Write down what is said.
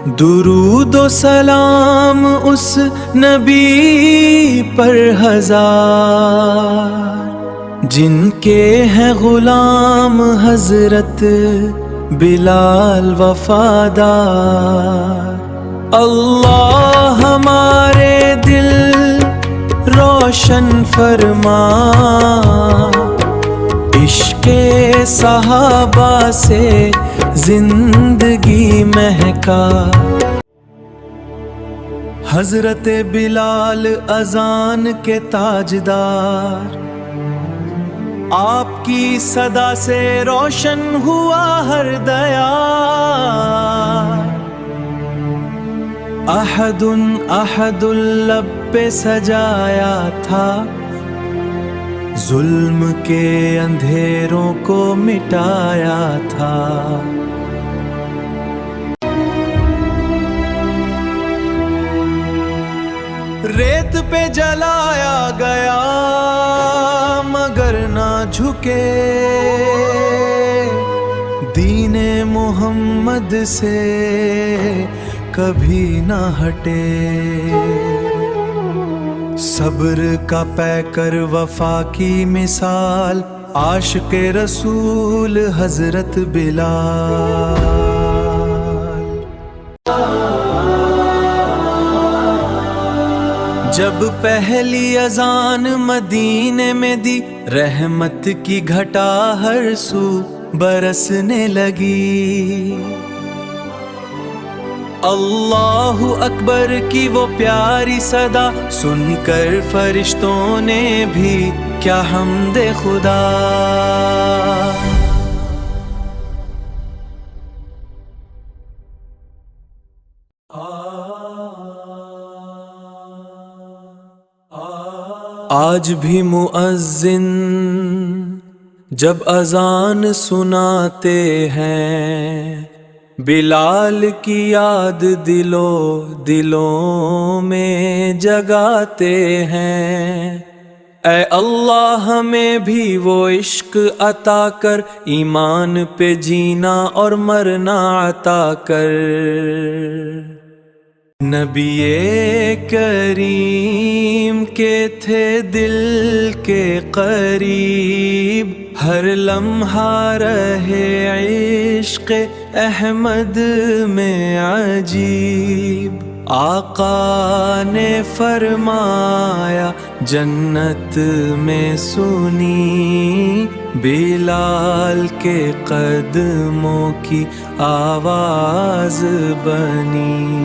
درود و سلام اس نبی پر ہزار، جن کے ہیں غلام حضرت بلال وفادار۔ اللہ ہمارے دل روشن فرما، عشق صحابہ سے زندگی مہکا۔ حضرت بلال اذان کے تاجدار، آپ کی صدا سے روشن ہوا ہر دیار۔ احد احد لب پہ سجایا تھا، ظلم کے اندھیروں کو مٹایا تھا۔ ریت پہ جلایا گیا مگر نہ جھکے، دین محمد سے کبھی نہ ہٹے۔ صبر کا پیکر وفا کی مثال، عاشق رسول حضرت بلال۔ جب پہلی اذان مدینے میں دی، رحمت کی گھٹا ہر سو برسنے لگی۔ اللہ اکبر کی وہ پیاری صدا سن کر فرشتوں نے بھی کیا حمد خدا۔ آج بھی مؤذن جب اذان سناتے ہیں، بلال کی یاد دلوں میں جگاتے ہیں۔ اے اللہ ہمیں بھی وہ عشق عطا کر، ایمان پہ جینا اور مرنا عطا کر۔ نبی کریم کے تھے دل کے قریب، ہر لمحہ رہے عشق احمد میں عجیب۔ آقا نے فرمایا جنت میں سنی، بلال کے قدموں کی آواز بنی۔